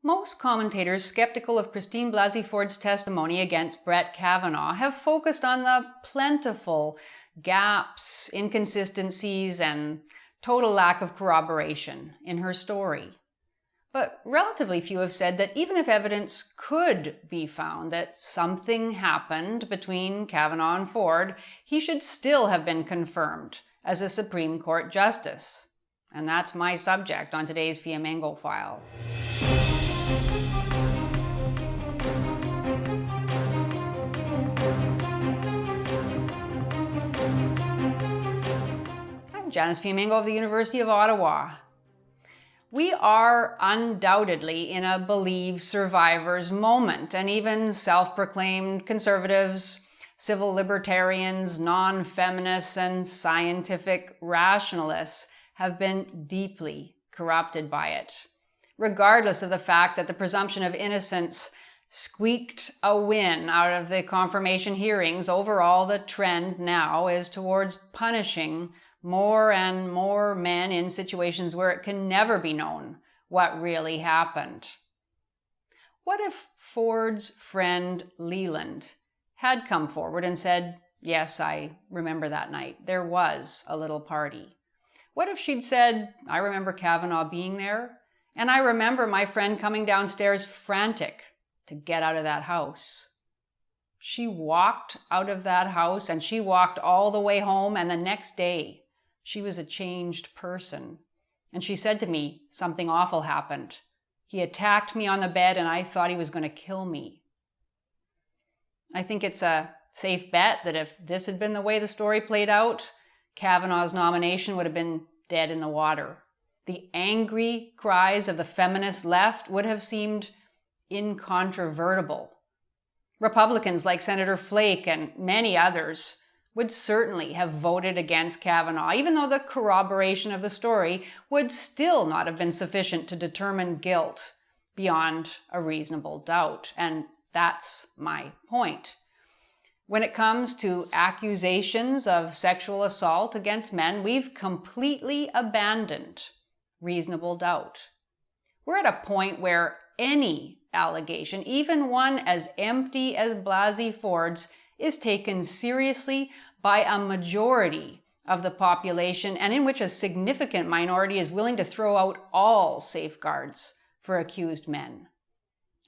Most commentators skeptical of Christine Blasey Ford's testimony against Brett Kavanaugh have focused on the plentiful gaps, inconsistencies, and total lack of corroboration in her story. But relatively few have said that even if evidence could be found that something happened between Kavanaugh and Ford, he should still have been confirmed as a Supreme Court justice. And that's my subject on today's Fiamengo File. I'm Janice Fiamengo of the University of Ottawa. We are undoubtedly in a believe survivors moment, and even self-proclaimed conservatives, civil libertarians, non-feminists, and scientific rationalists have been deeply corrupted by it, regardless of the fact that the presumption of innocence squeaked a win out of the confirmation hearings. Overall, the trend now is towards punishing more and more men in situations where it can never be known what really happened. What if Ford's friend Leland had come forward and said, "Yes, I remember that night. There was a little party"? What if she'd said, "I remember Kavanaugh being there, and I remember my friend coming downstairs frantic to get out of that house"? She walked out of that house, and she walked all the way home, and the next day, she was a changed person. And she said to me, "Something awful happened. He attacked me on the bed and I thought he was going to kill me." I think it's a safe bet that if this had been the way the story played out, Kavanaugh's nomination would have been dead in the water. The angry cries of the feminist left would have seemed incontrovertible. Republicans like Senator Flake and many others would certainly have voted against Kavanaugh, even though the corroboration of the story would still not have been sufficient to determine guilt beyond a reasonable doubt. And that's my point. When it comes to accusations of sexual assault against men, we've completely abandoned reasonable doubt. We're at a point where any allegation, even one as empty as Blasey Ford's, is taken seriously by a majority of the population, and in which a significant minority is willing to throw out all safeguards for accused men.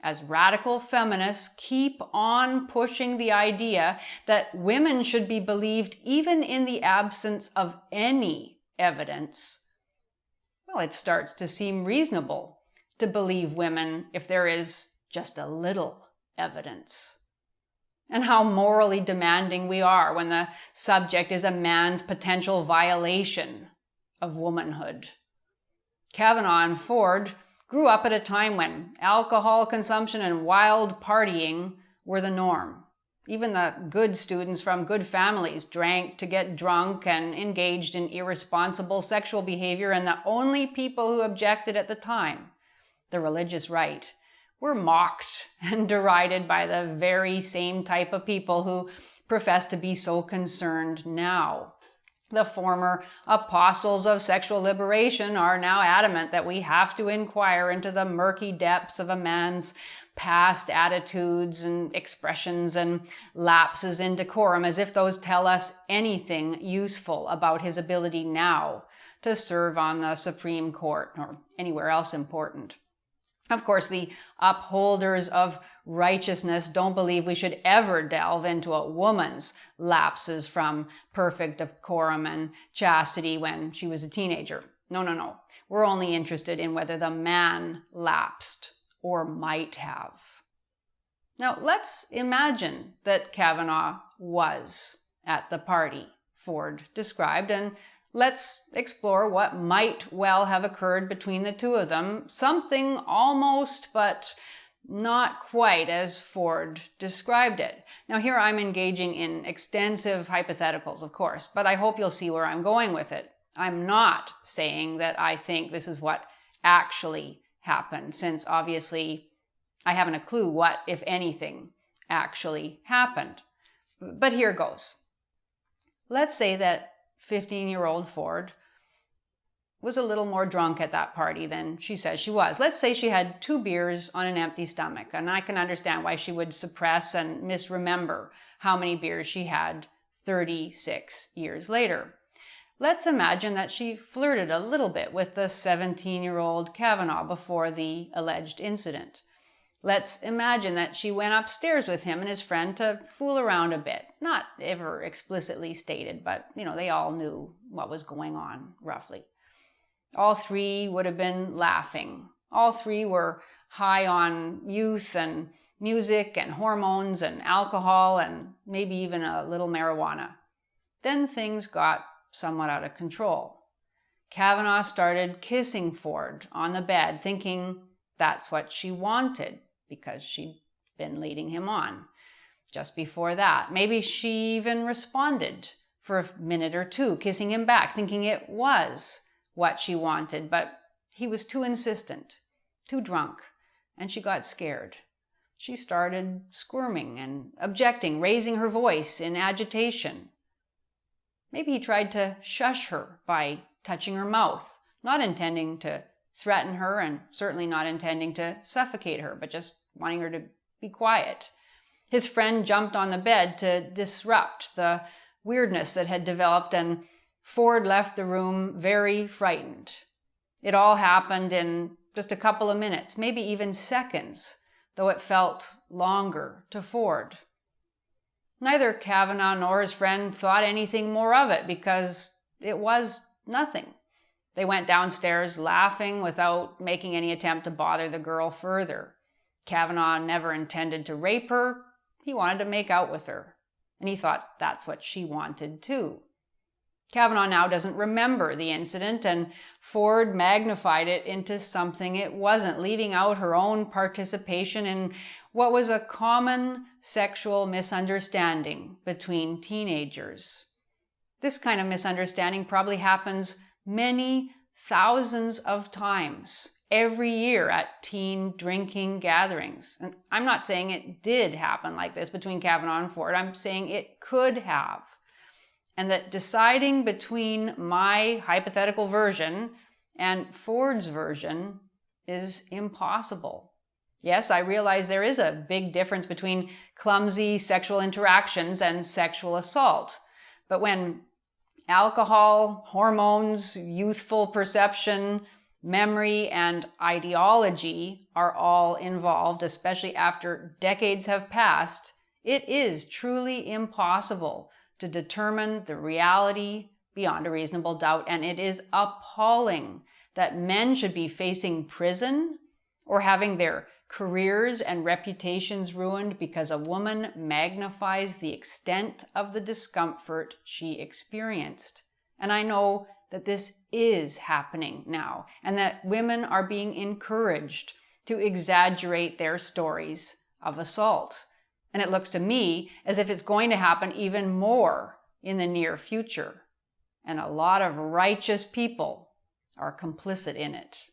As radical feminists keep on pushing the idea that women should be believed even in the absence of any evidence, well, it starts to seem reasonable to believe women if there is just a little evidence. And how morally demanding we are when the subject is a man's potential violation of womanhood. Kavanaugh and Ford grew up at a time when alcohol consumption and wild partying were the norm. Even the good students from good families drank to get drunk and engaged in irresponsible sexual behavior, and the only people who objected at the time, the religious right, were mocked and derided by the very same type of people who profess to be so concerned now. The former apostles of sexual liberation are now adamant that we have to inquire into the murky depths of a man's past attitudes and expressions and lapses in decorum, as if those tell us anything useful about his ability now to serve on the Supreme Court or anywhere else important. Of course, the upholders of righteousness don't believe we should ever delve into a woman's lapses from perfect decorum and chastity when she was a teenager. No. We're only interested in whether the man lapsed or might have. Now, let's imagine that Kavanaugh was at the party Ford described, and let's explore what might well have occurred between the two of them, something almost but not quite as Ford described it. Now here I'm engaging in extensive hypotheticals, of course, but I hope you'll see where I'm going with it. I'm not saying that I think this is what actually happened, since obviously I haven't a clue what, if anything, actually happened. But here goes. Let's say that 15-year-old Ford was a little more drunk at that party than she says she was. Let's say she had 2 beers on an empty stomach, and I can understand why she would suppress and misremember how many beers she had 36 years later. Let's imagine that she flirted a little bit with the 17-year-old Kavanaugh before the alleged incident. Let's imagine that she went upstairs with him and his friend to fool around a bit. Not ever explicitly stated, but, they all knew what was going on, roughly. All 3 would have been laughing. All 3 were high on youth and music and hormones and alcohol and maybe even a little marijuana. Then things got somewhat out of control. Kavanaugh started kissing Ford on the bed, thinking that's what she wanted because she'd been leading him on. Just before that, maybe she even responded for a minute or 2, kissing him back, thinking it was what she wanted, but he was too insistent, too drunk, and she got scared. She started squirming and objecting, raising her voice in agitation. Maybe he tried to shush her by touching her mouth, not intending to threaten her and certainly not intending to suffocate her, but just wanting her to be quiet. His friend jumped on the bed to disrupt the weirdness that had developed, and Ford left the room very frightened. It all happened in just a couple of minutes, maybe even seconds, though it felt longer to Ford. Neither Kavanaugh nor his friend thought anything more of it because it was nothing. They went downstairs laughing without making any attempt to bother the girl further. Kavanaugh never intended to rape her. He wanted to make out with her, and he thought that's what she wanted too. Kavanaugh now doesn't remember the incident, and Ford magnified it into something it wasn't, leaving out her own participation in what was a common sexual misunderstanding between teenagers. This kind of misunderstanding probably happens many thousands of times every year at teen drinking gatherings. And I'm not saying it did happen like this between Kavanaugh and Ford. I'm saying it could have. And that deciding between my hypothetical version and Ford's version is impossible. Yes, I realize there is a big difference between clumsy sexual interactions and sexual assault. But when alcohol, hormones, youthful perception, memory, and ideology are all involved, especially after decades have passed, it is truly impossible to determine the reality beyond a reasonable doubt. And it is appalling that men should be facing prison or having their careers and reputations ruined because a woman magnifies the extent of the discomfort she experienced. And I know that this is happening now, and that women are being encouraged to exaggerate their stories of assault. And it looks to me as if it's going to happen even more in the near future. And a lot of righteous people are complicit in it.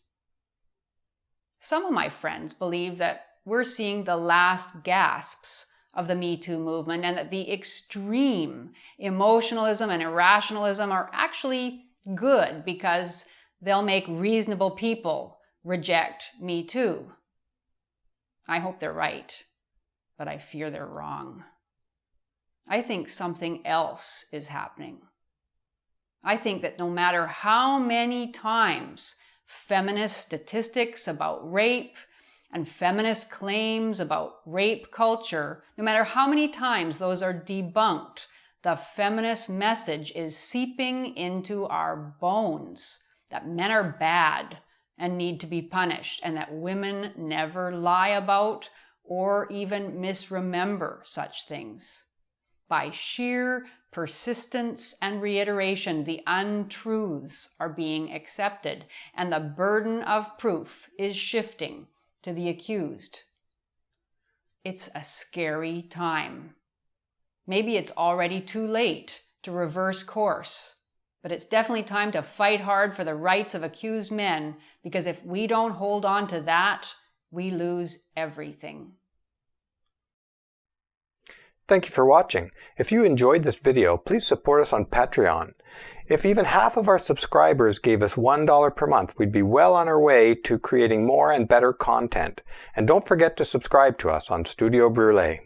Some of my friends believe that we're seeing the last gasps of the Me Too movement, and that the extreme emotionalism and irrationalism are actually good because they'll make reasonable people reject Me Too. I hope they're right, but I fear they're wrong. I think something else is happening. I think that no matter how many times feminist statistics about rape and feminist claims about rape culture, no matter how many times those are debunked, the feminist message is seeping into our bones that men are bad and need to be punished, and that women never lie about or even misremember such things. By sheer persistence and reiteration, the untruths are being accepted, and the burden of proof is shifting to the accused. It's a scary time. Maybe it's already too late to reverse course, but it's definitely time to fight hard for the rights of accused men, because if we don't hold on to that, we lose everything. Thank you for watching. If you enjoyed this video, please support us on Patreon. If even half of our subscribers gave us $1 per month, we'd be well on our way to creating more and better content. And don't forget to subscribe to us on Studio Brule.